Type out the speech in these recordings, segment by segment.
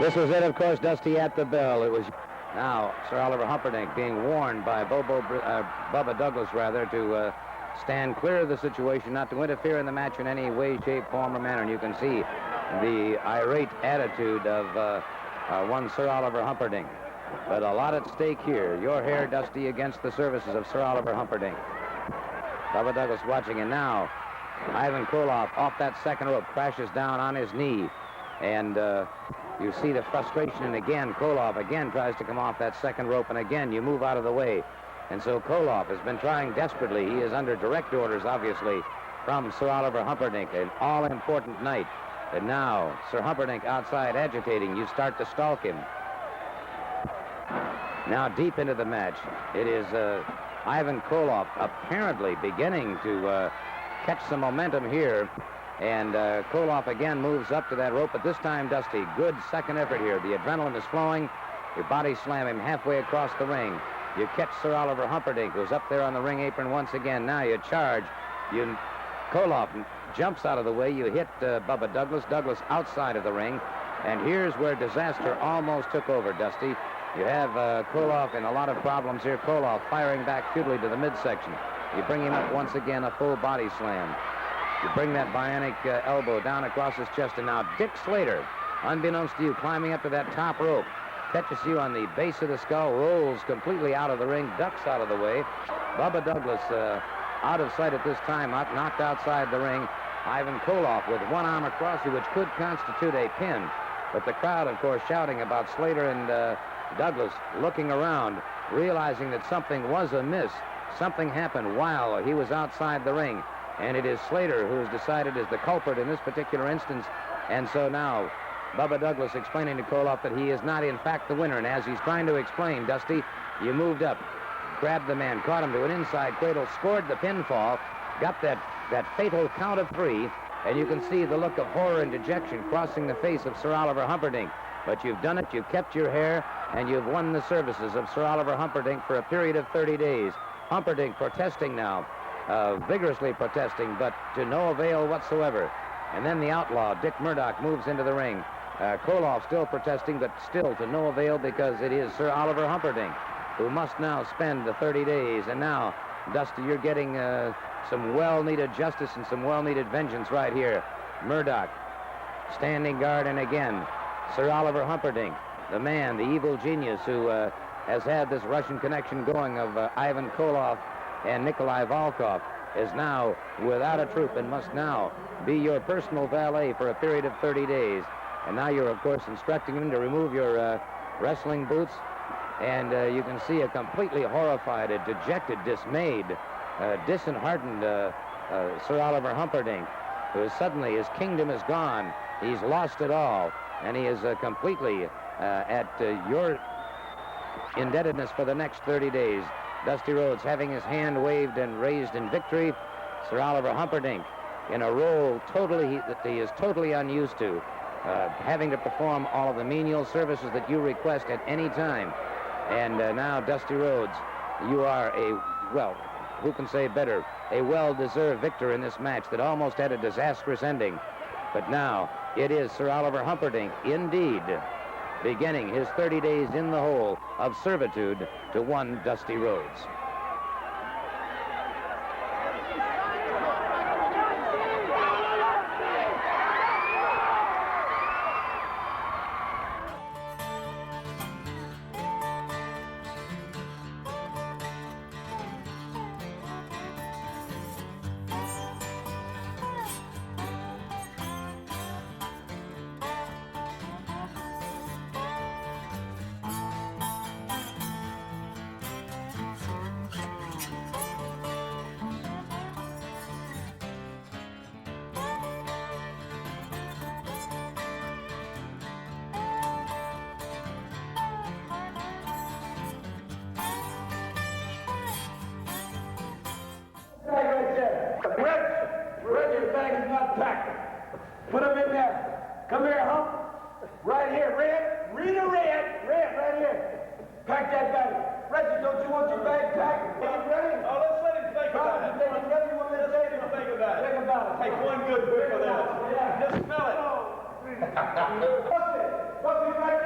This was it, of course, Dusty, at the bell. It was now Sir Oliver Humperdinck being warned by Bubba Douglas, rather, to stand clear of the situation, not to interfere in the match in any way, shape, form, or manner. And you can see the irate attitude of one Sir Oliver Humperdinck. But a lot at stake here. Your hair, Dusty, against the services of Sir Oliver Humperdinck. Bubba Douglas watching, and now Ivan Koloff off that second rope, crashes down on his knee. And you see the frustration, and again, Koloff again tries to come off that second rope, and again, you move out of the way. And so Koloff has been trying desperately. He is under direct orders, obviously, from Sir Oliver Humperdinck, an all-important night. And now, Sir Humperdinck outside agitating. You start to stalk him. Now deep into the match, it is Ivan Koloff apparently beginning to catch some momentum here. And Koloff again moves up to that rope, but this time, Dusty, good second effort here. The adrenaline is flowing. You body slam him halfway across the ring. You catch Sir Oliver Humperdinck, who's up there on the ring apron once again. Now you charge. Koloff jumps out of the way. You hit Bubba Douglas. Douglas outside of the ring. And here's where disaster almost took over, Dusty. You have Koloff in a lot of problems here. Koloff firing back futilely to the midsection. You bring him up once again, a full body slam. You bring that bionic elbow down across his chest, and now Dick Slater, unbeknownst to you, climbing up to that top rope, catches you on the base of the skull, rolls completely out of the ring, ducks out of the way. Bubba Douglas out of sight at this time, knocked outside the ring. Ivan Koloff with one arm across you, which could constitute a pin. But the crowd, of course, shouting about Slater and Douglas, looking around, realizing that something was amiss. Something happened while he was outside the ring. And it is Slater who is decided as the culprit in this particular instance. And so now, Bubba Douglas explaining to Koloff that he is not, in fact, the winner. And as he's trying to explain, Dusty, you moved up, grabbed the man, caught him to an inside cradle, scored the pinfall, got that fatal count of 3, and you can see the look of horror and dejection crossing the face of Sir Oliver Humperdinck. But you've done it, you've kept your hair, and you've won the services of Sir Oliver Humperdinck for a period of 30 days. Humperdinck protesting now. Vigorously protesting, but to no avail whatsoever. And then the outlaw, Dick Murdoch, moves into the ring. Koloff still protesting, but still to no avail, because it is Sir Oliver Humperdinck who must now spend the 30 days. And now, Dusty, you're getting some well-needed justice and some well-needed vengeance right here. Murdoch standing guard, and again, Sir Oliver Humperdinck, the man, the evil genius who has had this Russian connection going of Ivan Koloff and Nikolai Volkov, is now without a troupe and must now be your personal valet for a period of 30 days. And now you're, of course, instructing him to remove your wrestling boots. And you can see a completely horrified, a dejected, dismayed, disheartened Sir Oliver Humperdinck, who suddenly, his kingdom is gone. He's lost it all. And he is completely at your indebtedness for the next 30 days. Dusty Rhodes having his hand waved and raised in victory. Sir Oliver Humperdinck in a role that he is totally unused to, having to perform all of the menial services that you request at any time. And now, Dusty Rhodes, you are who can say better, a well-deserved victor in this match that almost had a disastrous ending. But now, it is Sir Oliver Humperdinck, indeed, beginning his 30 days in the hole of servitude to one Dusty Rhodes. Put him in there. Come here, Hump. Right here, Red. Rita Red. Red, right here. Pack that bag. Reggie, don't you want your bag packed? Are you ready? Oh, let's let him think about it. Think about it. Think about it. Take one good whiff of that. Yeah. Just smell it. Buster, you ready?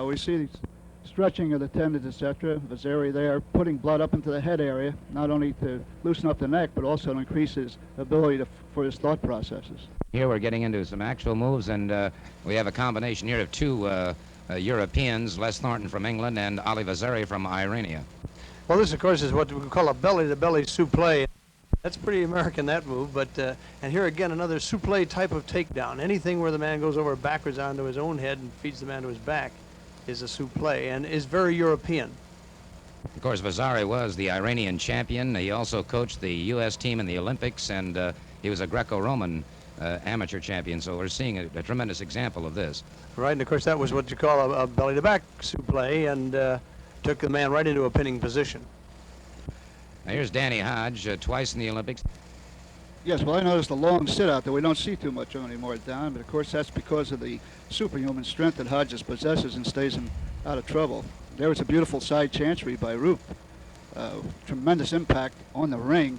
We see stretching of the tendons, etc. Vaziri there, putting blood up into the head area, not only to loosen up the neck, but also to increase his ability for his thought processes. Here we're getting into some actual moves, and we have a combination here of two Europeans, Les Thornton from England and Ali Vaziri from Irania. Well, this, of course, is what we call a belly-to-belly suplex. That's pretty American, that move, but and here again, another suplex type of takedown. Anything where the man goes over backwards onto his own head and feeds the man to his back is a suplex, and is very European. Of course, Vaziri was the Iranian champion. He also coached the U.S. team in the Olympics, and he was a Greco-Roman amateur champion, so we're seeing a tremendous example of this. Right, and of course, that was what you call a belly-to-back suplex, and took the man right into a pinning position. Now, here's Danny Hodge, twice in the Olympics. Yes, well, I noticed a long sit-out that we don't see too much of anymore, Don, but of course that's because of the superhuman strength that Hodges possesses and stays him out of trouble. There was a beautiful side chancery by Roop. Tremendous impact on the ring.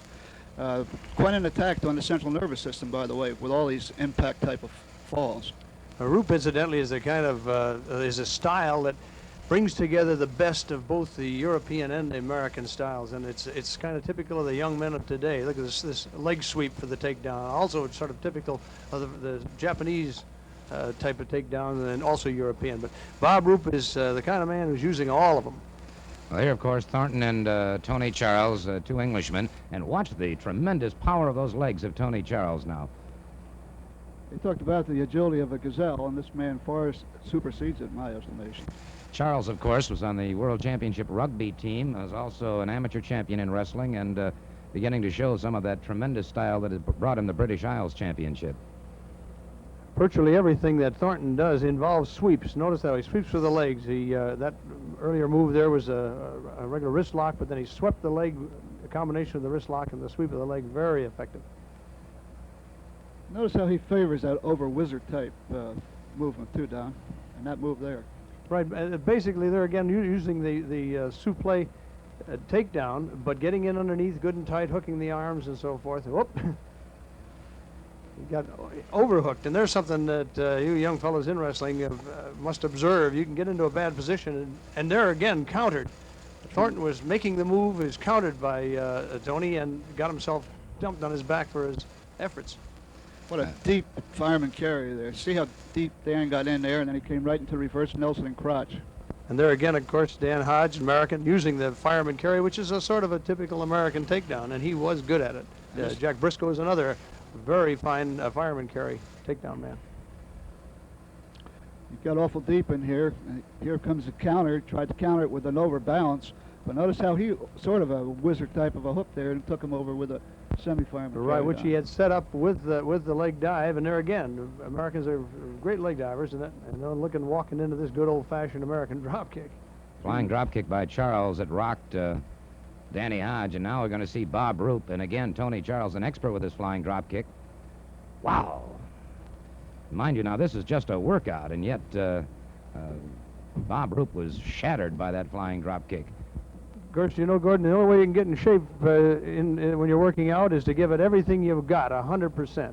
Quite an attack on the central nervous system, by the way, with all these impact type of falls. Roop, incidentally, is a kind of is a style that brings together the best of both the European and the American styles, and it's kind of typical of the young men of today. Look at this leg sweep for the takedown. Also, it's sort of typical of the Japanese type of takedown, and also European. But Bob Roop is the kind of man who's using all of them. Well, here, of course, Thornton and Tony Charles, two Englishmen, and watch the tremendous power of those legs of Tony Charles now. They talked about the agility of a gazelle, and this man far supersedes it in my estimation. Charles, of course, was on the World Championship rugby team, was also an amateur champion in wrestling, and beginning to show some of that tremendous style that has brought him the British Isles Championship. Virtually everything that Thornton does involves sweeps. Notice how he sweeps with the legs. That earlier move there was a regular wrist lock, but then he swept the leg, a combination of the wrist lock and the sweep of the leg, very effective. Notice how he favors that over-wizard type movement too, Don, and that move there. Right, basically they're again using the suplex takedown, but getting in underneath good and tight, hooking the arms and so forth. Whoop! He got overhooked, and there's something that you young fellows in wrestling must observe. You can get into a bad position, and there again countered. Thornton was making the move, is countered by Tony, and got himself dumped on his back for his efforts. What a deep fireman carry there. See how deep Dan got in there, and then he came right into reverse Nelson and crotch. And there again, of course, Dan Hodge, American, using the fireman carry, which is a sort of a typical American takedown, and he was good at it. Jack Briscoe is another very fine fireman carry takedown man. He got awful deep in here. And here comes the counter. Tried to counter it with an overbalance. But notice how he sort of a wizard type of a hook there and took him over with a semi-fireman Right, carry which down. he had set up with the leg dive, and there again, Americans are great leg divers, and they're walking into this good old-fashioned American drop kick. Flying drop kick by Charles that rocked Danny Hodge, and now we're going to see Bob Roop. And again, Tony Charles, an expert with his flying drop kick. Wow. Mind you, now this is just a workout, and yet Bob Roop was shattered by that flying drop kick. Of course, you know, Gordon, the only way you can get in shape when you're working out is to give it everything you've got, 100%.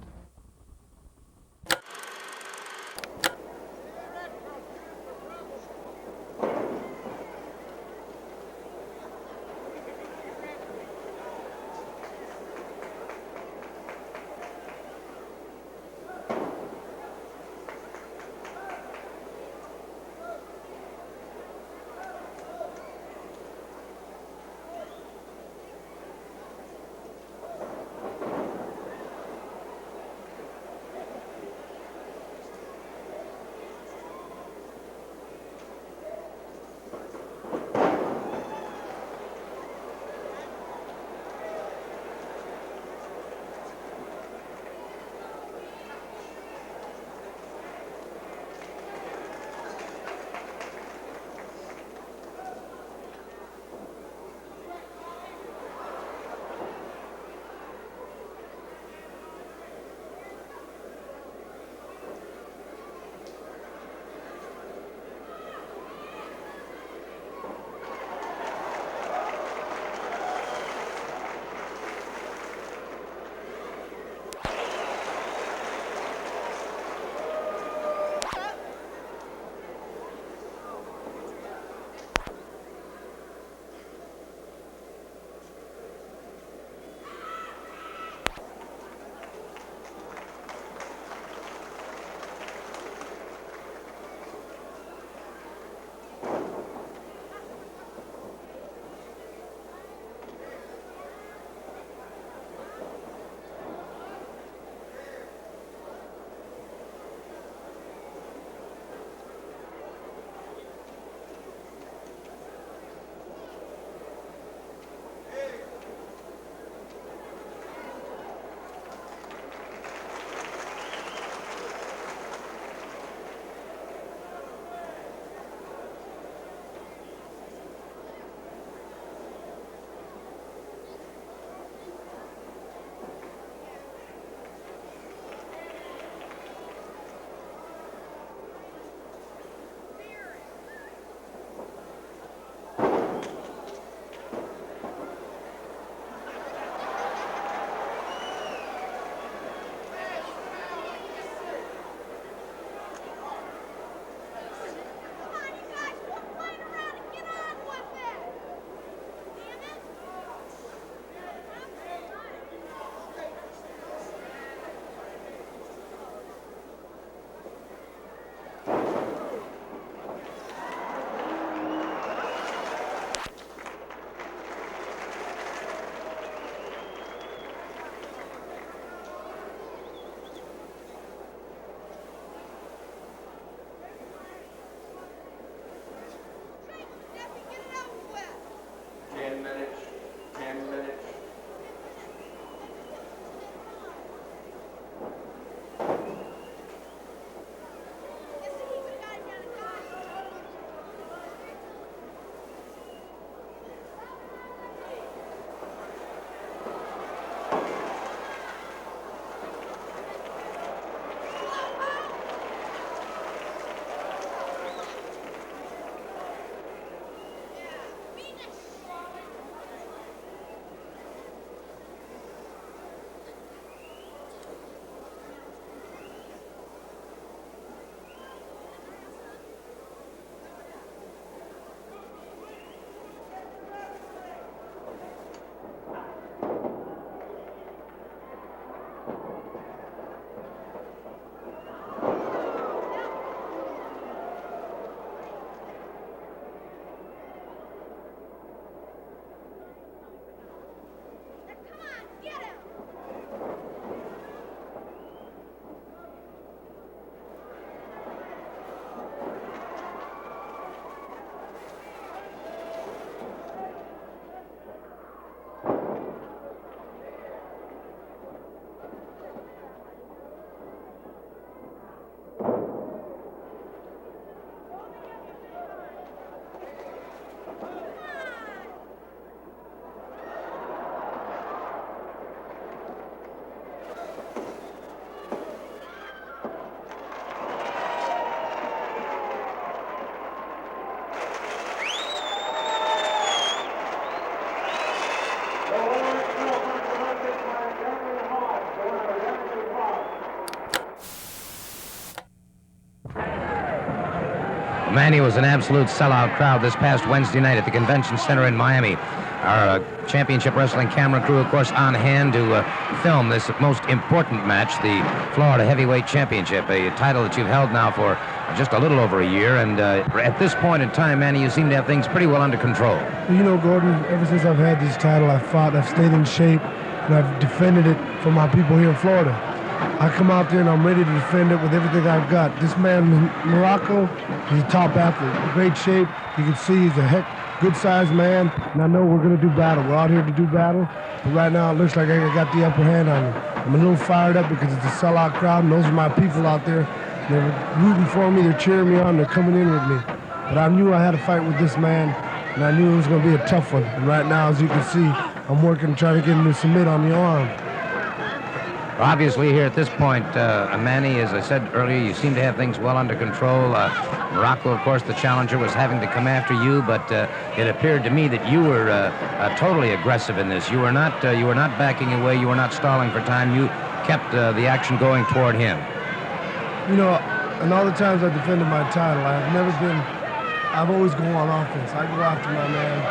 Manny was an absolute sellout crowd this past Wednesday night at the Convention Center in Miami. Our championship wrestling camera crew, of course, on hand to film this most important match, the Florida Heavyweight Championship, a title that you've held now for just a little over a year. And at this point in time, Manny, you seem to have things pretty well under control. You know, Gordon, ever since I've had this title, I've fought, I've stayed in shape, and I've defended it for my people here in Florida. I come out there and I'm ready to defend it with everything I've got. This man, Muraco, he's a top athlete, great shape. You can see he's a good-sized man, and I know we're going to do battle. We're out here to do battle, but right now it looks like I got the upper hand on him. I'm a little fired up because it's a sellout crowd, and those are my people out there. They're rooting for me, they're cheering me on, they're coming in with me. But I knew I had to fight with this man, and I knew it was going to be a tough one. And right now, as you can see, I'm working, trying to get him to submit on the arm. Obviously, here at this point, Manny, as I said earlier, you seem to have things well under control. Muraco, of course, the challenger, was having to come after you, but it appeared to me that you were totally aggressive in this. You were not backing away. You were not stalling for time. You kept the action going toward him. You know, and all the times I defended my title, I've always gone on offense. I go after my man.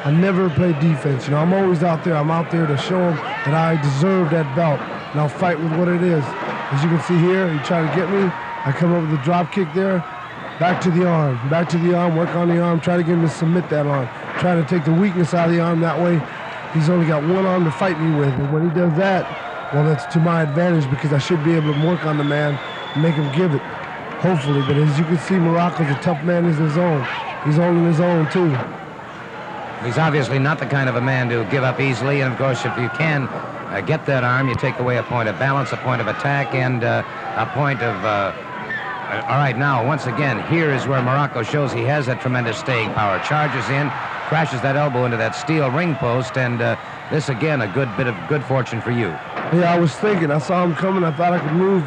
I never play defense. You know, I'm always out there. I'm out there to show him that I deserve that belt, and I'll fight with what it is. As you can see here, he tried to get me. I come up with a drop kick there. Back to the arm, work on the arm, try to get him to submit that arm. Try to take the weakness out of the arm. That way, he's only got one arm to fight me with. And when he does that, well, that's to my advantage because I should be able to work on the man and make him give it, hopefully. But as you can see, Muraco's a tough man in his own. He's holding his own, too. He's obviously not the kind of a man to give up easily, and of course, if you can get that arm, you take away a point of balance, a point of attack, and a point of... all right, now, once again, here is where Muraco shows he has that tremendous staying power. Charges in, crashes that elbow into that steel ring post, and this, again, a good bit of good fortune for you. Yeah, I was thinking. I saw him coming. I thought I could move.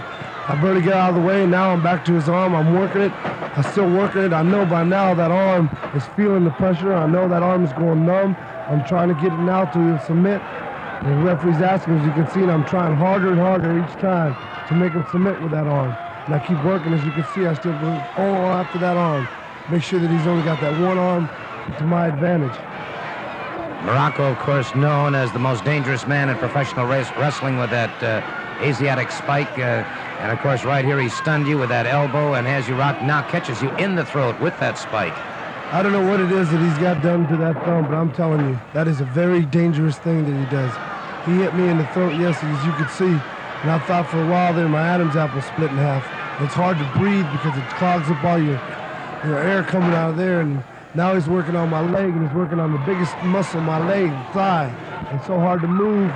I barely get out of the way, and now I'm back to his arm. I'm working it. I'm still working it. I know by now that arm is feeling the pressure. I know that arm is going numb. I'm trying to get it now to submit. And the referee's asking, as you can see, and I'm trying harder and harder each time to make him submit with that arm. And I keep working. As you can see, I still go all after that arm. Make sure that he's only got that one arm to my advantage. Muraco, of course, known as the most dangerous man in professional wrestling with that Asiatic spike. And, of course, right here he stunned you with that elbow and has you rock, now catches you in the throat with that spike. I don't know what it is that he's got done to that thumb, but I'm telling you, that is a very dangerous thing that he does. He hit me in the throat yesterday, as you could see, and I thought for a while there my Adam's apple split in half. It's hard to breathe because it clogs up all your air coming out of there, and now he's working on my leg, and he's working on the biggest muscle in my leg, thigh. It's so hard to move.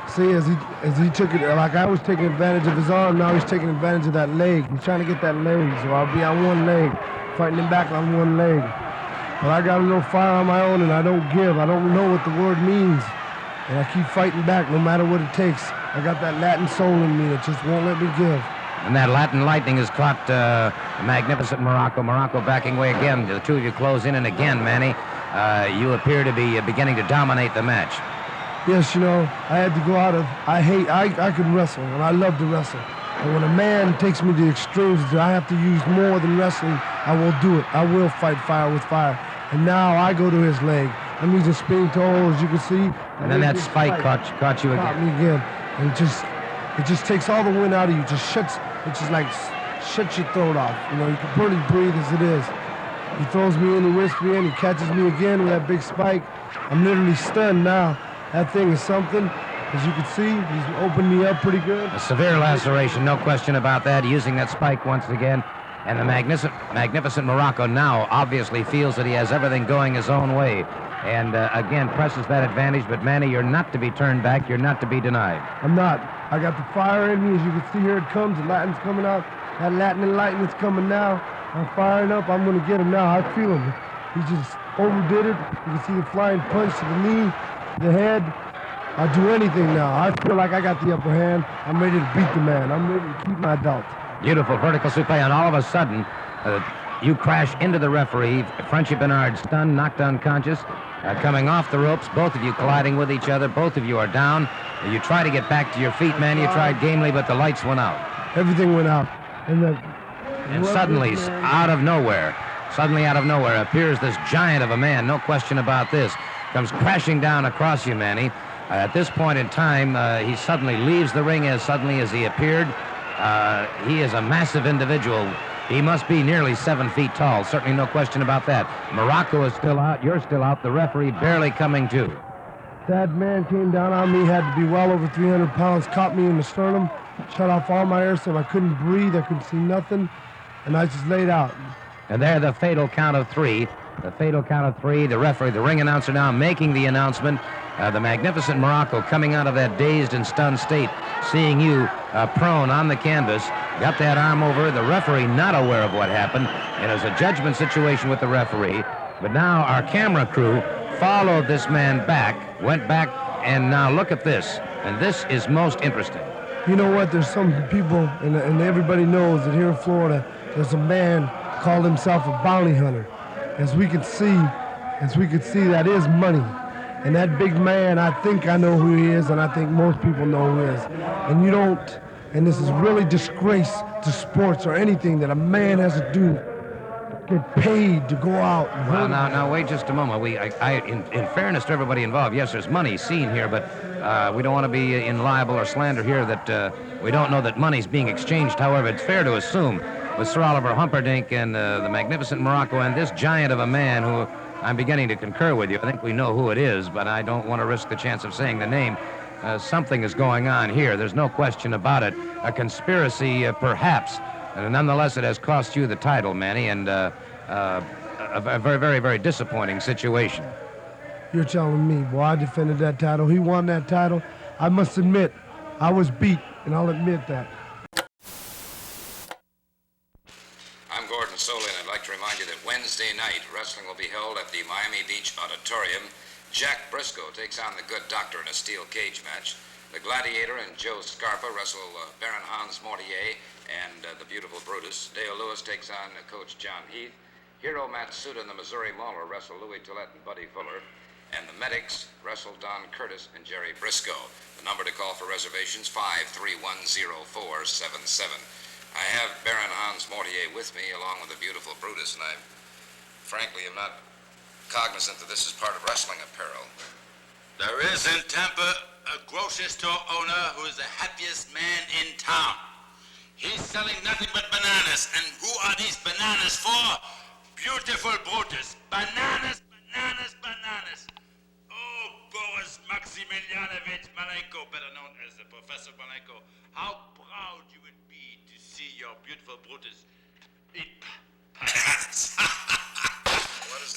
See, as he took it, like I was taking advantage of his arm, now he's taking advantage of that leg. He's trying to get that leg, so I'll be on one leg, fighting him back on one leg. But I got a little fire on my own, and I don't give. I don't know what the word means, and I keep fighting back no matter what it takes. I got that Latin soul in me that just won't let me give. And that Latin lightning has caught magnificent Muraco. Muraco backing away again. The two of you close in, and again, Manny, you appear to be beginning to dominate the match. Yes, you know, I had to go out of, I can wrestle, and I love to wrestle. And when a man takes me to the extremes, that I have to use more than wrestling, I will do it. I will fight fire with fire. And now I go to his leg. I'm using spinning toe, as you can see. And then that spike caught you again. Caught me again. And it just takes all the wind out of you. It just shuts your throat off. You know, you can barely breathe as it is. He throws me in, he whisks me in, he catches me again with that big spike. I'm literally stunned now. That thing is something. As you can see, he's opened me up pretty good. A severe laceration, no question about that, using that spike once again. And the magnificent Muraco now obviously feels that he has everything going his own way. And again, presses that advantage. But Manny, you're not to be turned back. You're not to be denied. I'm not. I got the fire in me. As you can see here, it comes. The Latin's coming out. That Latin and lightning is coming now. I'm firing up. I'm going to get him now. I feel him. He just overdid it. You can see the flying punch to the knee, the head. I'll do anything now. I feel like I got the upper hand. I'm ready to beat the man. I'm ready to keep my belt. Beautiful vertical suplex, and all of a sudden, you crash into the referee. Frenchy Bernard stunned, knocked unconscious, coming off the ropes, both of you colliding with each other. Both of you are down. You try to get back to your feet, man. You tried gamely, but the lights went out. Everything went out. And And What suddenly, this man- out of nowhere, appears this giant of a man, no question about this, comes crashing down across you, Manny. At this point in time, he suddenly leaves the ring as suddenly as he appeared. He is a massive individual. He must be nearly 7 feet tall, certainly no question about that. Morocco is still out, you're still out, the referee barely coming to. That man came down on me, had to be well over 300 pounds, caught me in the sternum, shut off all my air so I couldn't breathe, I couldn't see nothing, and I just laid out. And there, the fatal count of three. The fatal count of three. The referee, the ring announcer now making the announcement. The magnificent Morocco coming out of that dazed and stunned state, seeing you prone on the canvas, got that arm over. The referee not aware of what happened. It was a judgment situation with the referee. But now our camera crew followed this man back, went back, and now look at this. And this is most interesting. You know what, there's some people, and everybody knows that here in Florida, there's a man called himself a bounty hunter. As we can see, that is money. And that big man, I think I know who he is, and I think most people know who he is. And you don't, and this is really disgrace to sports or anything that a man has to do, get paid to go out. And Well, now, wait just a moment. In fairness to everybody involved, yes, there's money seen here, but we don't want to be in libel or slander here that we don't know that money's being exchanged. However, it's fair to assume with Sir Oliver Humperdinck and the magnificent Morocco and this giant of a man who I'm beginning to concur with you. I think we know who it is, but I don't want to risk the chance of saying the name. Something is going on here. There's no question about it. A conspiracy, perhaps. Nonetheless, it has cost you the title, Manny, and a very, very, very disappointing situation. You're telling me, boy, I defended that title. He won that title. I must admit, I was beat, and I'll admit that. I'm Gordon Soley, and I'd like to remind you that Wednesday night, wrestling will be held at the Miami Beach Auditorium. Jack Briscoe takes on the Good Doctor in a steel cage match. The Gladiator and Joe Scarpa wrestle Baron Hans Mortier and the beautiful Brutus. Dale Lewis takes on Coach John Heath. Hiro Matsuda and the Missouri Mauler wrestle Louis Tollett and Buddy Fuller. And the Medics wrestle Don Curtis and Jerry Briscoe. The number to call for reservations, 531-0477. I have Baron Hans Mortier with me, along with the beautiful Brutus, and I frankly am not cognizant that this is part of wrestling apparel. There is in Tampa a grocery store owner who is the happiest man in town. He's selling nothing but bananas, and who are these bananas for? Beautiful Brutus. Bananas, bananas, bananas. Oh, Boris Maximilianovich Malenko, better known as the Professor Malenko, how proud you would be to see your beautiful Brutus eat bananas.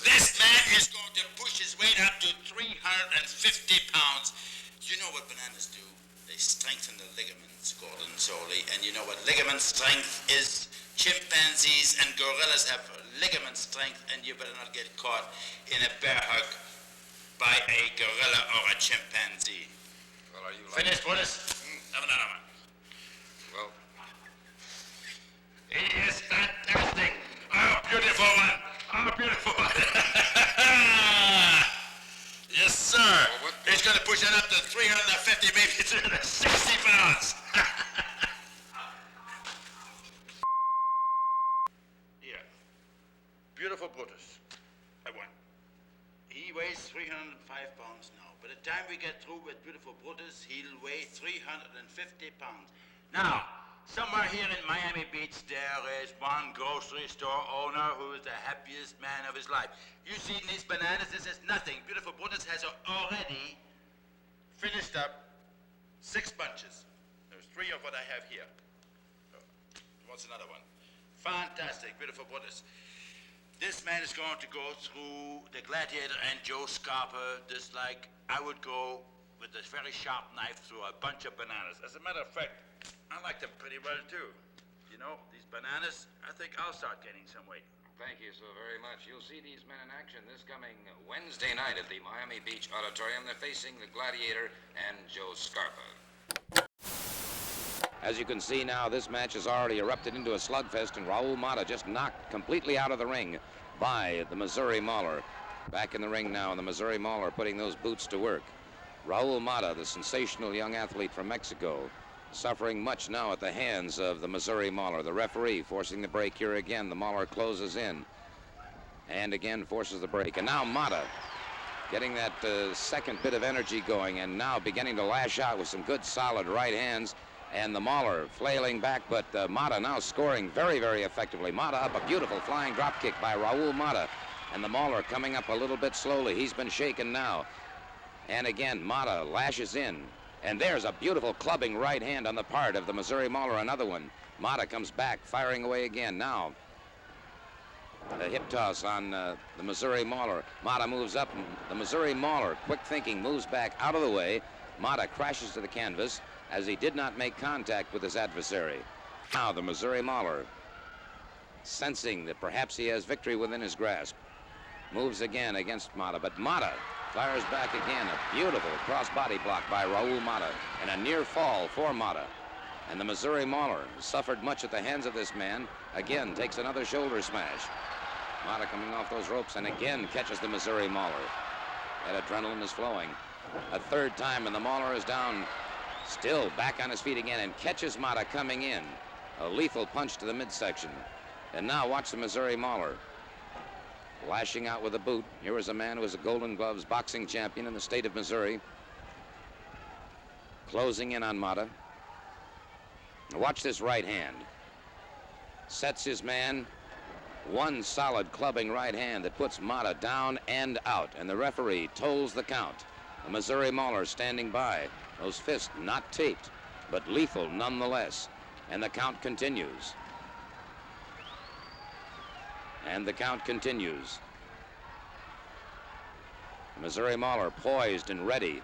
This man is going to push his weight up to 350 pounds. You know what bananas do? They strengthen the ligaments, Gordon Soley. And you know what ligament strength is? Chimpanzees and gorillas have ligament strength, and you better not get caught in a bear hug by a gorilla or a chimpanzee. Well, are you like... Finished, Brutus? Have another one. Well, He is fantastic. Oh, beautiful one. Oh, beautiful one. Yes, sir. Well, what- He's going to push it up to 350, maybe 360 pounds. Here. Beautiful Brutus. I won. He weighs 305 pounds now. By the time we get through with beautiful Brutus, he'll weigh 350 pounds. Now, somewhere here in Miami Beach, there is one grocery store owner who is the happiest man of his life. You see these bananas? This is nothing. Beautiful Brutus has already finished up 6 bunches. There's 3 of what I have here. What's another one? Fantastic, beautiful Brutus. This man is going to go through the Gladiator and Joe Scarpa just like I would go with a very sharp knife through a bunch of bananas. As a matter of fact, I like them pretty well too. You know, these bananas, I think I'll start gaining some weight. thank you so very much. You'll see these men in action this coming Wednesday night at the Miami Beach Auditorium. They're facing the Gladiator and Joe Scarpa. As you can see now, this match has already erupted into a slugfest, and Raul Mata just knocked completely out of the ring by the Missouri Mauler. Back in the ring now, and the Missouri Mauler putting those boots to work. Raul Mata, the sensational young athlete from Mexico, suffering much now at the hands of the Missouri Mauler. The referee forcing the break here again. The Mauler closes in and again forces the break. And now Mata getting that second bit of energy going and now beginning to lash out with some good solid right hands. And the Mauler flailing back, but Mata now scoring very, very effectively. Mata up, a beautiful flying drop kick by Raul Mata. And the Mauler coming up a little bit slowly. He's been shaken now. And again, Mata lashes in. And there's a beautiful clubbing right hand on the part of the Missouri Mauler, another one. Mata comes back, firing away again. Now, the hip toss on the Missouri Mauler. Mata moves up. The Missouri Mauler, quick thinking, moves back out of the way. Mata crashes to the canvas as he did not make contact with his adversary. Now the Missouri Mauler, sensing that perhaps he has victory within his grasp, moves again against Mata, but Mata fires back again. A beautiful cross-body block by Raul Mata and a near fall for Mata. And the Missouri Mauler suffered much at the hands of this man. Again, takes another shoulder smash. Mata coming off those ropes and again catches the Missouri Mauler. That adrenaline is flowing. A third time and the Mauler is down, still back on his feet again, and catches Mata coming in. A lethal punch to the midsection. And now watch the Missouri Mauler lashing out with a boot. Here is a man who is a Golden Gloves boxing champion in the state of Missouri, closing in on Mata. Watch this right hand. Sets his man. One solid clubbing right hand that puts Mata down and out, and the referee tolls the count. The Missouri Mauler standing by. Those fists not taped, but lethal nonetheless. And the count continues. And the count continues. Missouri Mauler poised and ready.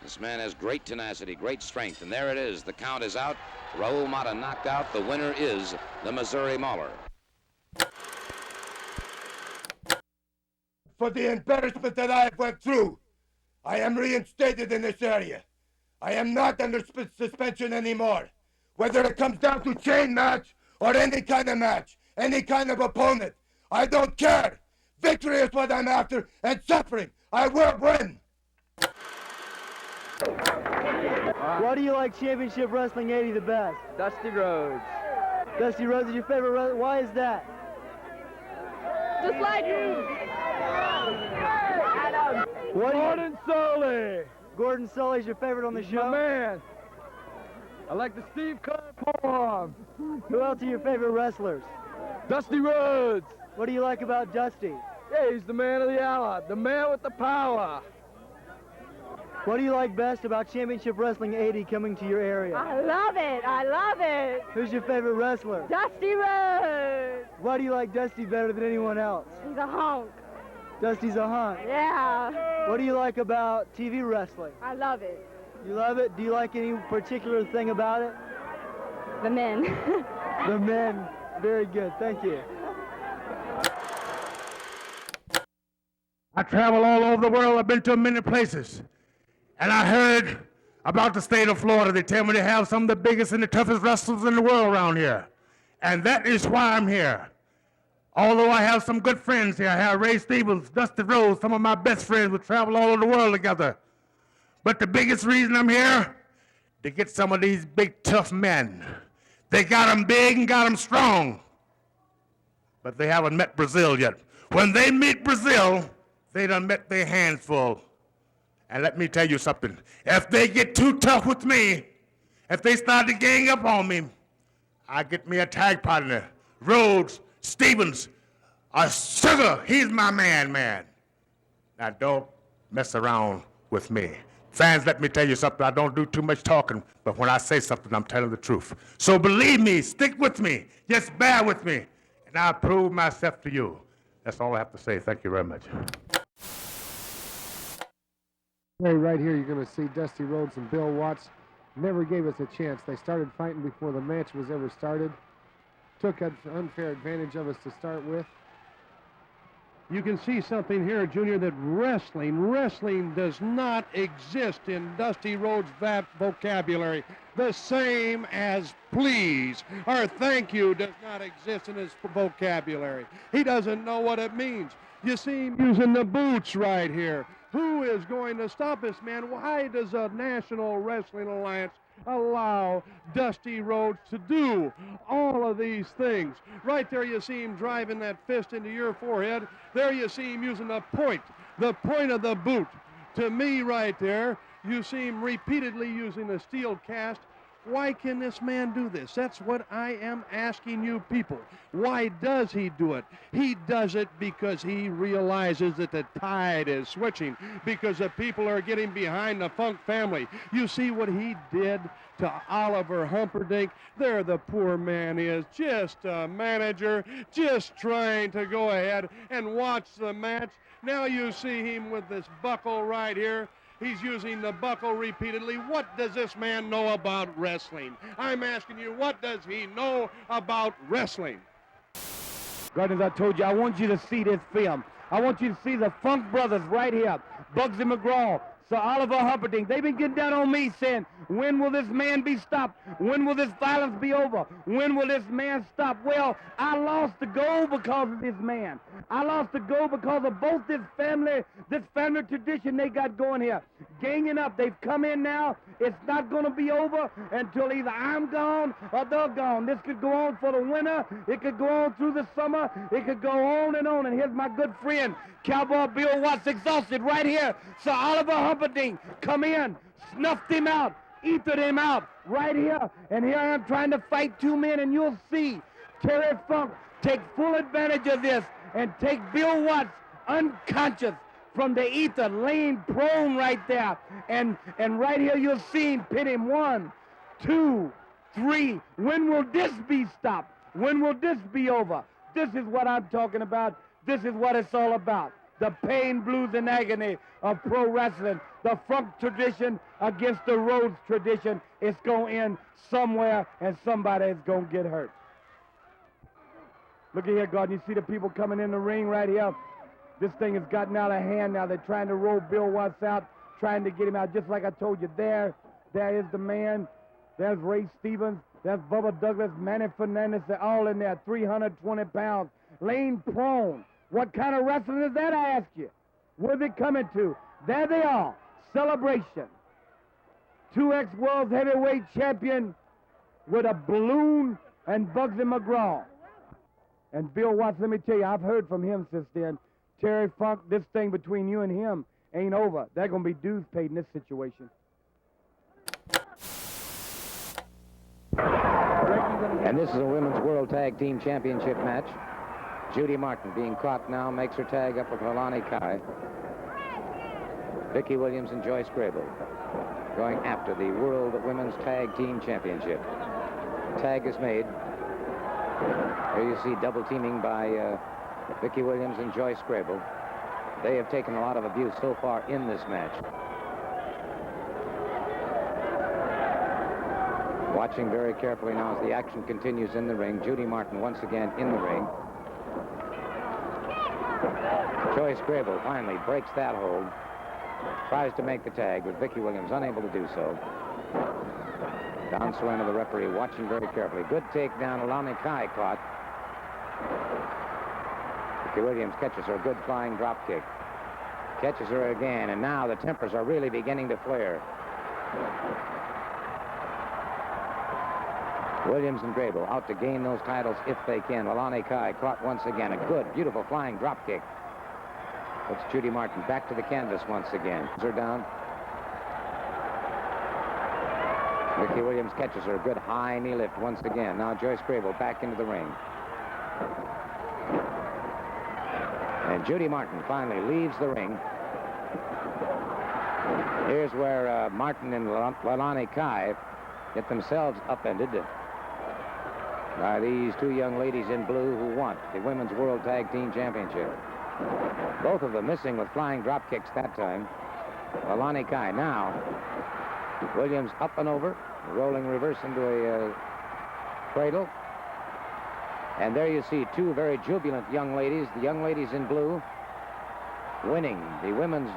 This man has great tenacity, great strength, and there it is. The count is out. Raul Mata knocked out. The winner is the Missouri Mauler. For the embarrassment that I went through, I am reinstated in this area. I am not under suspension anymore. Whether it comes down to chain match or any kind of match, any kind of opponent, I don't care. Victory is what I'm after, and suffering, I will win. Why do you like Championship Wrestling 80 the best? Dusty Rhodes. Dusty Rhodes is your favorite wrestler. Why is that? Just like you. Gordon Soley. Gordon Sully's your favorite on the show? My man. I like the Steve Kerr poem. Who else are your favorite wrestlers? Dusty Rhodes. What do you like about Dusty? Yeah, he's the man of the hour, the man with the power. What do you like best about Championship Wrestling 80 coming to your area? I love it. I love it. Who's your favorite wrestler? Dusty Rhodes. Why do you like Dusty better than anyone else? He's a hunk. Dusty's a hunk. Yeah. What do you like about TV wrestling? I love it. You love it? Do you like any particular thing about it? The men. The men. Very good. Thank you. I travel all over the world. I've been to many places. And I heard about the state of Florida. They tell me they have some of the biggest and the toughest wrestlers in the world around here. And that is why I'm here. Although I have some good friends here. I have Ray Stevens, Dusty Rhodes, some of my best friends. We travel all over the world together. But the biggest reason I'm here, to get some of these big, tough men. They got them big and got them strong. But they haven't met Brazil yet. When they meet Brazil, they done met their hands full. And let me tell you something. If they get too tough with me, if they start to gang up on me, I get me a tag partner. Rhodes, Stevens, Sugar, he's my man. Now don't mess around with me. Fans, let me tell you something. I don't do too much talking, but when I say something, I'm telling the truth. So believe me, stick with me, just bear with me, and I'll prove myself to you. That's all I have to say. Thank you very much. Right here, you're going to see Dusty Rhodes and Bill Watts never gave us a chance. They started fighting before the match was ever started. Took an unfair advantage of us to start with. You can see something here, Junior, that wrestling does not exist in Dusty Rhodes' vocabulary. The same as please or thank you does not exist in his vocabulary. He doesn't know what it means. You see him using the boots right here. Who is going to stop this man? Why does a National Wrestling Alliance allow Dusty Rhodes to do all of these things. Right there you see him driving that fist into your forehead. There you see him using the point of the boot. To me right there, you see him repeatedly using a steel cast. Why can this man do this? That's what I am asking you people. Why does he do it? He does it because he realizes that the tide is switching, because the people are getting behind the Funk family. You see what he did to Oliver Humperdinck? There the poor man is, just a manager, just trying to go ahead and watch the match. Now you see him with this buckle right here. He's using the buckle repeatedly. What does this man know about wrestling? I'm asking you, what does he know about wrestling? Gardner, as I told you, I want you to see this film. I want you to see the Funk brothers right here. Bugsy McGraw, Sir Oliver Humperdinck. They've been getting down on me saying, when will this man be stopped? When will this violence be over? When will this man stop? Well, I lost the goal because of this man. I lost the goal because of both this family tradition they got going here. Ganging up. They've come in now. It's not going to be over until either I'm gone or they're gone. This could go on for the winter. It could go on through the summer. It could go on. And here's my good friend, Cowboy Bill Watts, exhausted right here. Sir Oliver Humperdinck come in, snuffed him out, ethered him out right here. And here I am trying to fight two men, and you'll see Terry Funk take full advantage of this and take Bill Watts unconscious from the ether, laying prone right there. And right here you'll see him pin him. 1, 2, 3. When will this be stopped? When will this be over? This is what I'm talking about. This is what it's all about. The pain, blues, and agony of pro wrestling. The Funk tradition against the Rhodes tradition. It's going to end somewhere, and somebody is going to get hurt. Look at here, Gordon. You see the people coming in the ring right here? This thing has gotten out of hand now. They're trying to roll Bill Watts out, trying to get him out. Just like I told you, there is the man. There's Ray Stevens. There's Bubba Douglas, Manny Fernandez. They're all in there, 320 pounds, laying prone. What kind of wrestling is that, I ask you? Where's it coming to? There they are. Celebration. 2X World Heavyweight Champion with a balloon and Bugsy McGraw. And Bill Watts, let me tell you, I've heard from him since then. Terry Funk, this thing between you and him ain't over. They're going to be dues paid in this situation. And this is a Women's World Tag Team Championship match. Judy Martin being caught now, makes her tag up with Leilani Kai. Vicky Williams and Joyce Grable going after the World Women's Tag Team Championship. Tag is made. Here you see double teaming by Vicky Williams and Joyce Grable. They have taken a lot of abuse so far in this match. Watching very carefully now as the action continues in the ring. Judy Martin once again in the ring. Joyce Grable finally breaks that hold. Tries to make the tag, but Vicky Williams unable to do so. Don Serrano, the referee, watching very carefully. Good takedown. Leilani Kai caught. Vicky Williams catches her. Good flying drop kick. Catches her again, and now the tempers are really beginning to flare. Williams and Grable out to gain those titles if they can. Leilani Kai caught once again. A good, beautiful flying drop kick. Puts Judy Martin back to the canvas once again. Her down. Vicky Williams catches her. Good high knee lift once again. Now Joyce Grable back into the ring. And Judy Martin finally leaves the ring. Here's where Martin and Leilani Kai get themselves upended by these two young ladies in blue who want the Women's World Tag Team Championship. Both of them missing with flying drop kicks that time. Leilani Kai now. Williams up and over, rolling reverse into a cradle. And there you see two very jubilant young ladies, the young ladies in blue, winning the Women's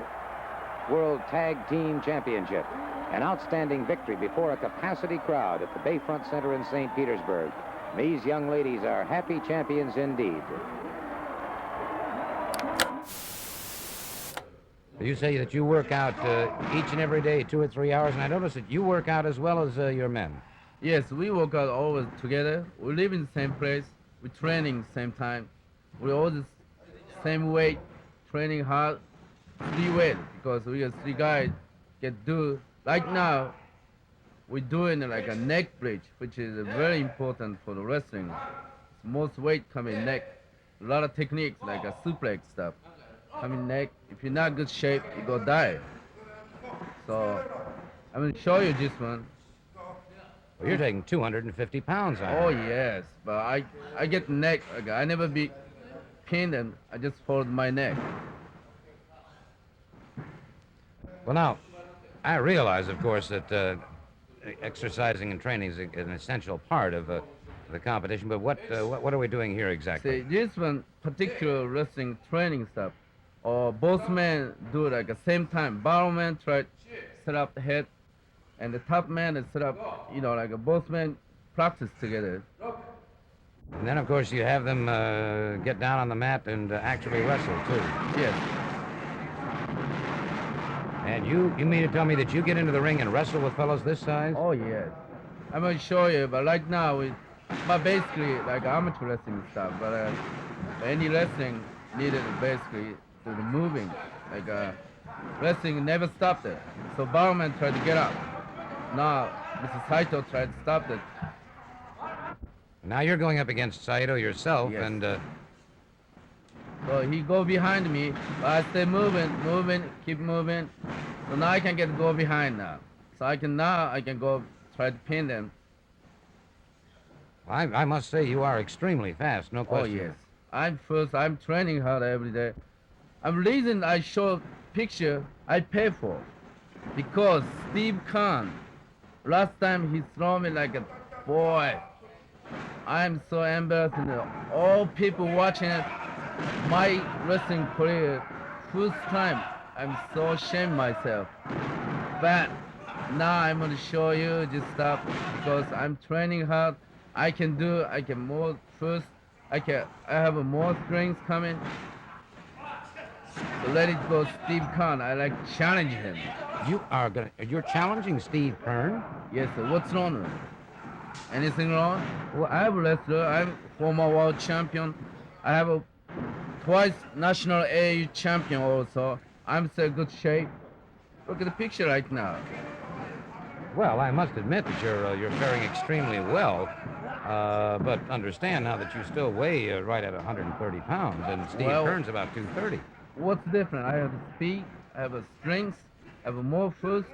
World Tag Team Championship. An outstanding victory before a capacity crowd at the Bayfront Center in St. Petersburg. These young ladies are happy champions indeed. You say that you work out each and every day 2 or 3 hours, and I notice that you work out as well as your men. Yes, we work out always together. We live in the same place. We training same time. We all the same weight, training hard, 3 weight, because we are 3 guys get do. Right now, we're doing like a neck bridge, which is very important for the wrestling. Most weight come in neck. A lot of techniques like a suplex stuff. Come in neck. If you're not good shape, you go die. So I'm gonna show you this one. Well, you're taking 250 pounds on Oh it. yes, but I get neck. I never be pinned, and I just hold my neck. Well, now, I realize, of course, that exercising and training is an essential part of the competition, but what are we doing here exactly? See, this one particular wrestling training stuff, or both men do it like at the same time. Bottom man try to set up the head, and the top man is set up, like both men practice together. And then, of course, you have them get down on the mat and actually wrestle, too. Yes. And you mean to tell me that you get into the ring and wrestle with fellows this size? Oh, yes. I'm going to show you, but right now, but basically like amateur wrestling stuff, but any wrestling needed basically to the moving. Like wrestling never stopped it. So Barman tried to get up. Now, Mr. Saito tried to stop it. Now you're going up against Saito yourself, Yes. and So he go behind me, but I stay moving, keep moving. So now I can go behind now. So I can go try to pin them. I must say you are extremely fast, no Oh question. yes. I'm training hard every day. The reason I show picture I pay for, because Steve Khan, last time he threw me like a boy. I'm so embarrassed. All people watching it, my wrestling career, first time, I'm so ashamed myself. But now I'm going to show you this stuff because I'm training hard. I can more first. I have more strength coming. So let it go, Steve Khan. I like to challenge him. You're challenging Steve Kern? Yes, sir. What's wrong? Anything wrong? Well, I'm a wrestler. I'm former world champion. I have a twice national AAU champion also. I'm so good shape. Look at the picture right now. Well, I must admit that you're faring extremely well, but understand now that you still weigh right at 130 pounds, and Steve Kern's about 230. What's different? I have the speed, I have a strength, I have a more force.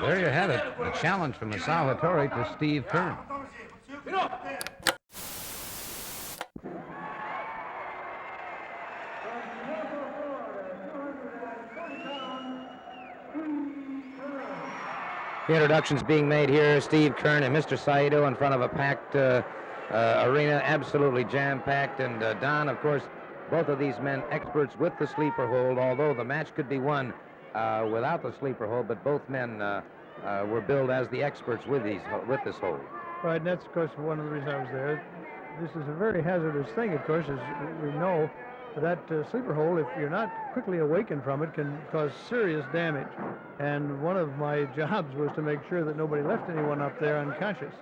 There you have it, a challenge from Masao Hattori to Steve Kern. The introductions being made here, Steve Kern and Mr. Saito in front of a packed arena, absolutely jam-packed. And Don, of course, both of these men experts with the sleeper hold, although the match could be won without the sleeper hold, but both men were billed as the experts with this hold. Right, and that's, of course, one of the reasons I was there. This is a very hazardous thing, of course, as we know. That sleeper hold, if you're not quickly awakened from it, can cause serious damage. And one of my jobs was to make sure that nobody left anyone up there unconscious.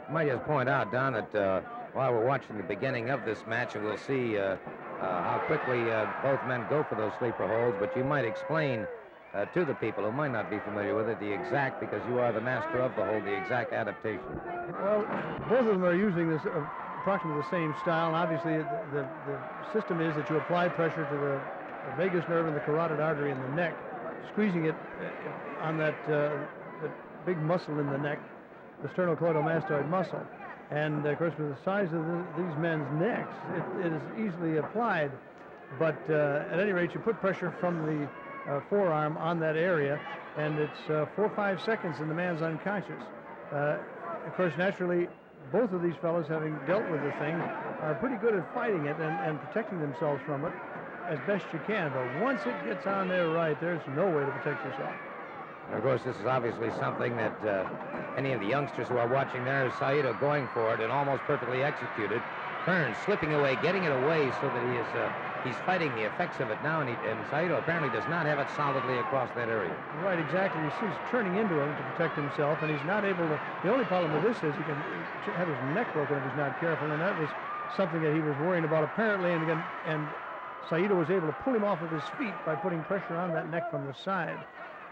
I might just point out, Don, that while we're watching the beginning of this match, and we'll see how quickly both men go for those sleeper holds, but you might explain to the people who might not be familiar with it, because you are the master of the hold, the exact adaptation. Well, both of them are using this approximately the same style, and obviously the system is that you apply pressure to the vagus nerve and the carotid artery in the neck, squeezing it on that big muscle in the neck, the sternocleidomastoid muscle. And of course, with the size of these men's necks, it is easily applied. But at any rate, you put pressure from the forearm on that area, and it's 4 or 5 seconds and the man's unconscious. Of course, naturally, both of these fellows, having dealt with the thing, are pretty good at fighting it and protecting themselves from it as best you can. But once it gets on there right, there's no way to protect yourself. And of course, this is obviously something that any of the youngsters who are watching there is Saito going for it and almost perfectly executed. Kern slipping away, getting it away so that he's fighting the effects of it now, and Saito apparently does not have it solidly across that area. Right, exactly. He's turning into him to protect himself, and he's not able to. The only problem with this is he can have his neck broken if he's not careful, and that was something that he was worrying about apparently. And again, Saito was able to pull him off of his feet by putting pressure on that neck from the side.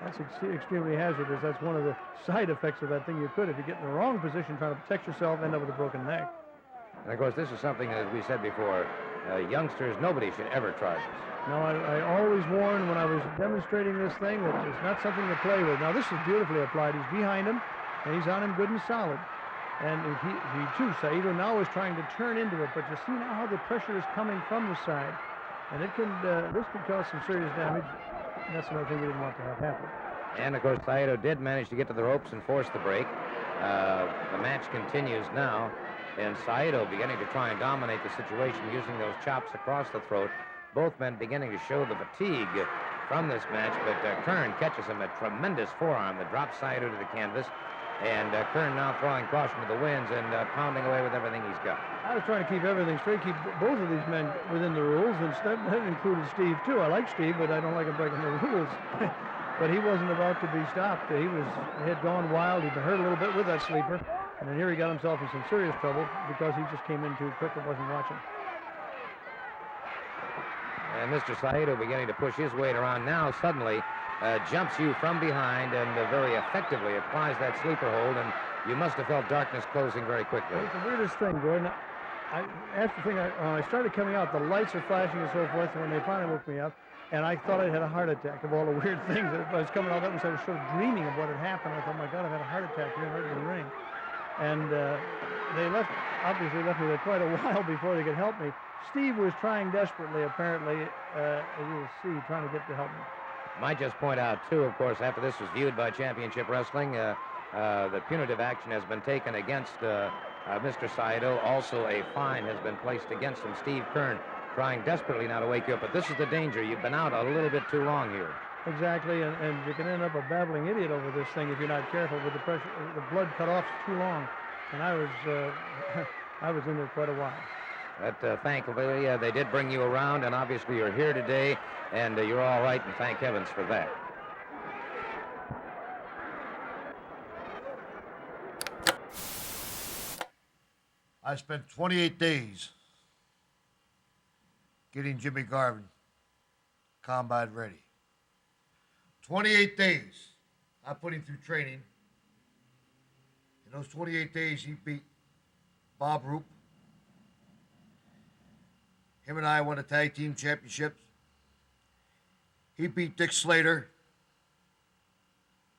That's extremely hazardous. That's one of the side effects of that thing. You could, if you get in the wrong position trying to protect yourself, end up with a broken neck. And of course, this is something, as we said before, youngsters, nobody should ever try this. No, I always warned when I was demonstrating this thing that it's not something to play with. Now, this is beautifully applied. He's behind him, and he's on him good and solid. And he too, Saito now is trying to turn into it, but you see now how the pressure is coming from the side. And this could cause some serious damage. And that's another thing we didn't want to have happen. And, of course, Saito did manage to get to the ropes and force the break. The match continues now, and Saito beginning to try and dominate the situation using those chops across the throat. Both men beginning to show the fatigue from this match, but Kern catches him a tremendous forearm that drops Saito to the canvas. And Kern now throwing caution to the winds and pounding away with everything he's got. I was trying to keep everything straight, keep both of these men within the rules, and that included Steve, too. I like Steve, but I don't like him breaking the rules. But he wasn't about to be stopped. He had gone wild. He'd been hurt a little bit with that sleeper. And then here he got himself in some serious trouble because he just came in too quick and wasn't watching. And Mr. Saito beginning to push his weight around now suddenly jumps you from behind and very effectively applies that sleeper hold, and you must have felt darkness closing very quickly. It's the weirdest thing, Gordon. When I started coming out, the lights are flashing and so forth, and when they finally woke me up, and I thought I'd had a heart attack of all the weird things. I was coming out, I was sort of dreaming of what had happened. I thought, my God, I've had a heart attack here right in the ring. And they obviously left me there quite a while before they could help me. Steve was trying desperately, apparently, as you'll see, trying to get to help me. Might just point out, too, of course, after this was viewed by Championship Wrestling, the punitive action has been taken against Mr. Saito. Also, a fine has been placed against him. Steve Kern trying desperately now to wake you up, but this is the danger. You've been out a little bit too long here. Exactly, and you can end up a babbling idiot over this thing if you're not careful with the pressure. The blood cut off too long, and I was in there quite a while. But thankfully, they did bring you around, and obviously you're here today, and you're all right, and thank heavens for that. I spent 28 days getting Jimmy Garvin combat ready. 28 days. I put him through training. In those 28 days, he beat Bob Roop. Him and I won the tag team championships. He beat Dick Slater.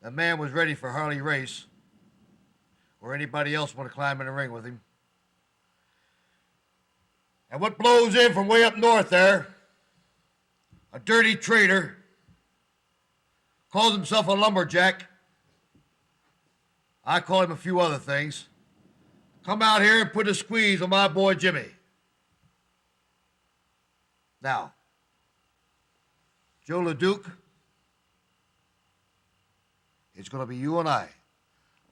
The man was ready for Harley Race or anybody else want to climb in the ring with him. And what blows in from way up north there, a dirty traitor, calls himself a lumberjack. I call him a few other things. Come out here and put a squeeze on my boy Jimmy. Now, Joe LeDuc, it's going to be you and I.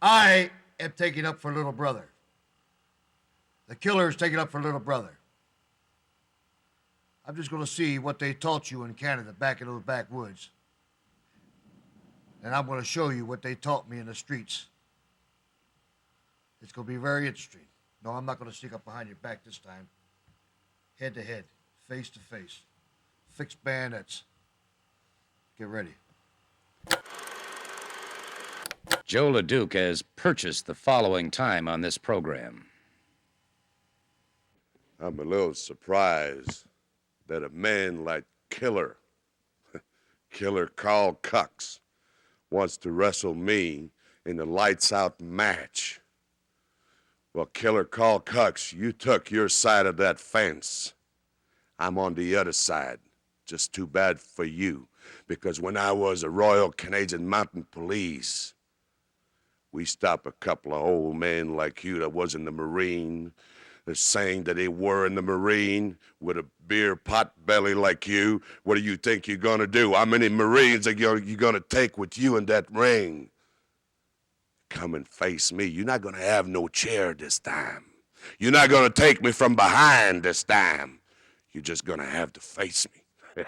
I am taking up for little brother. The killer is taking up for little brother. I'm just going to see what they taught you in Canada back in those backwoods. And I'm going to show you what they taught me in the streets. It's going to be very interesting. No, I'm not going to sneak up behind your back this time. Head to head, face to face. Fixed bayonets. Get ready. Joe LeDuc has purchased the following time on this program. I'm a little surprised that a man like Killer Carl Cox, wants to wrestle me in a lights-out match. Well, Killer Carl Cox, you took your side of that fence. I'm on the other side. Just too bad for you, because when I was a Royal Canadian Mounted Police, we stopped a couple of old men like you that was in the Marine, They're saying that they were in the Marine with a beer pot belly like you. What do you think you're going to do? How many Marines are you going to take with you in that ring? Come and face me. You're not going to have no chair this time. You're not going to take me from behind this time. You're just going to have to face me.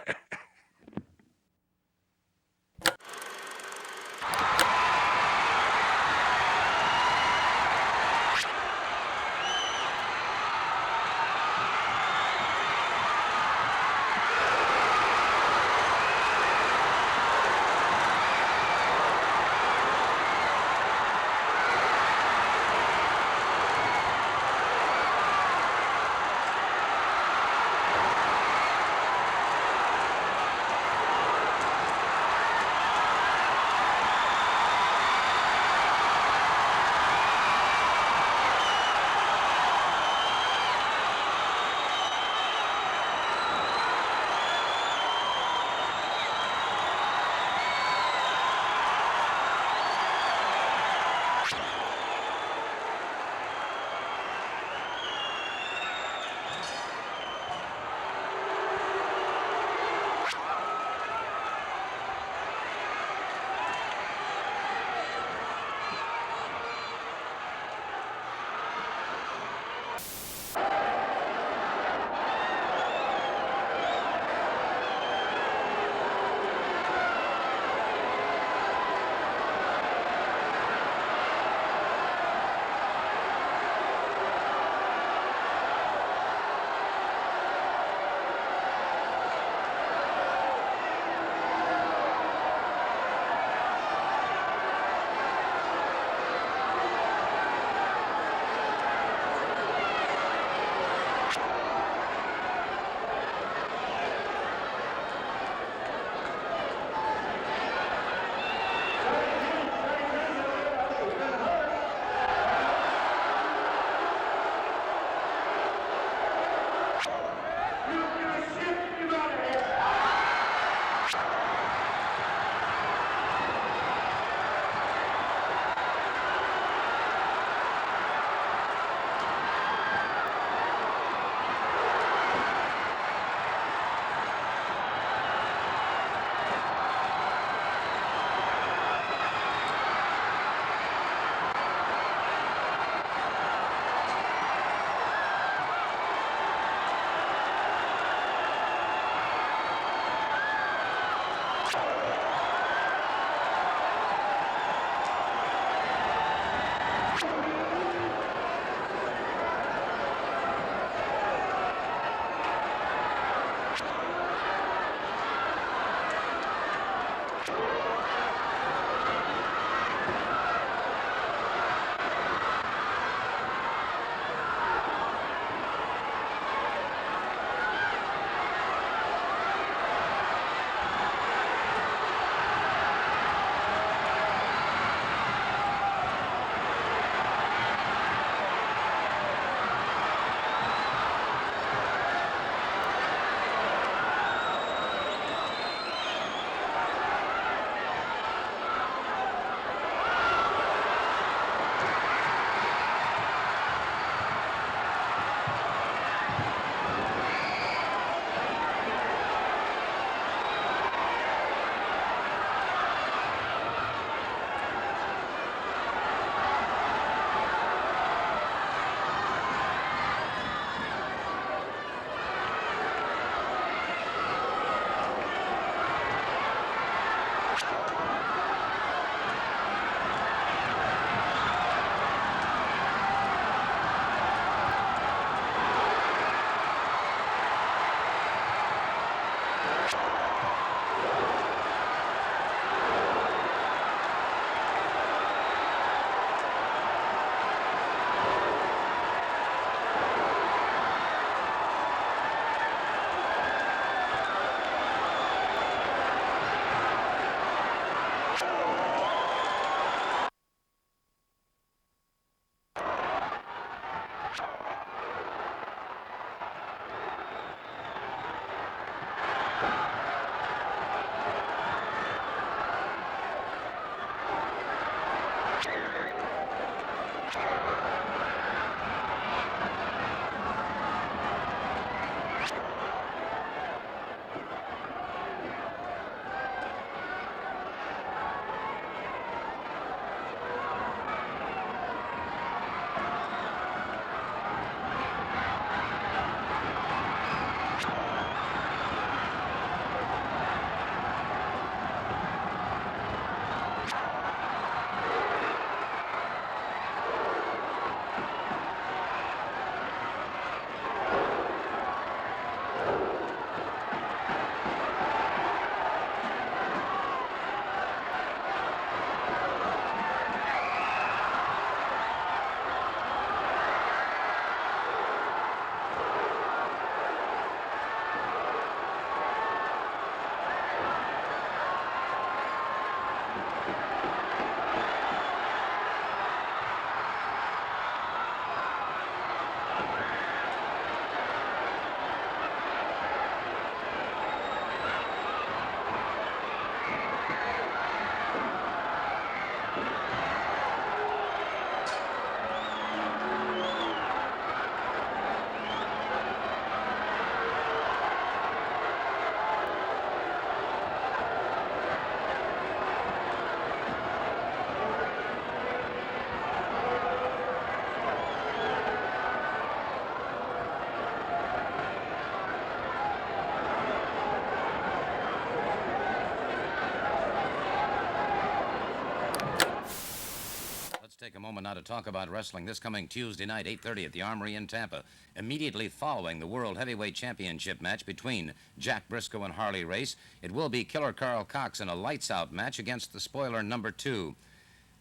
moment now to talk about wrestling this coming Tuesday night, 8:30 at the Armory in Tampa. Immediately following the World Heavyweight Championship match between Jack Briscoe and Harley Race, it will be Killer Carl Cox in a lights-out match against the spoiler number 2.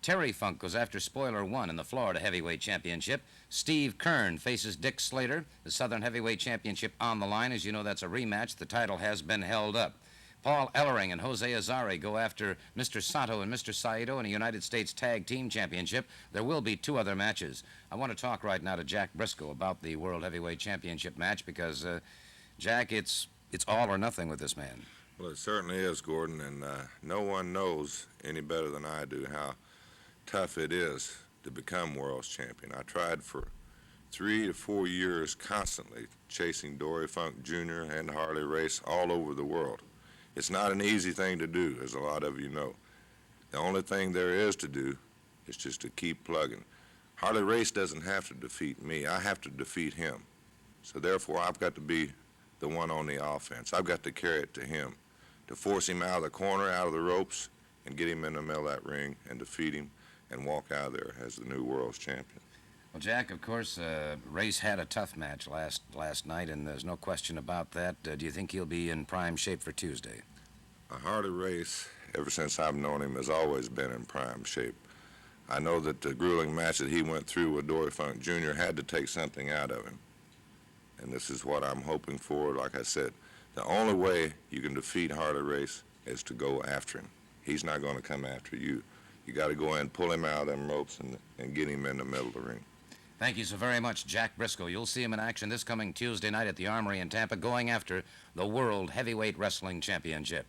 Terry Funk goes after spoiler 1 in the Florida Heavyweight Championship. Steve Kern faces Dick Slater. The Southern Heavyweight Championship on the line. As you know, that's a rematch. The title has been held up. Paul Ellering and Jose Azari go after Mr. Sato and Mr. Saito in a United States Tag Team Championship. There will be 2 other matches. I want to talk right now to Jack Briscoe about the World Heavyweight Championship match because, Jack, it's all or nothing with this man. Well, it certainly is, Gordon, and no one knows any better than I do how tough it is to become world's champion. I tried for 3 to 4 years constantly chasing Dory Funk Jr. and Harley Race all over the world. It's not an easy thing to do, as a lot of you know. The only thing there is to do is just to keep plugging. Harley Race doesn't have to defeat me. I have to defeat him. So therefore, I've got to be the one on the offense. I've got to carry it to him, to force him out of the corner, out of the ropes, and get him in the middle of that ring and defeat him and walk out of there as the new world's champion. Well, Jack, of course, Race had a tough match last night, and there's no question about that. Do you think he'll be in prime shape for Tuesday? Harley Race, ever since I've known him, has always been in prime shape. I know that the grueling match that he went through with Dory Funk Jr. had to take something out of him. And this is what I'm hoping for. Like I said, the only way you can defeat Harley Race is to go after him. He's not going to come after you. You got to go in and pull him out of them ropes and get him in the middle of the ring. Thank you so very much, Jack Briscoe. You'll see him in action this coming Tuesday night at the Armory in Tampa, going after the World Heavyweight Wrestling Championship.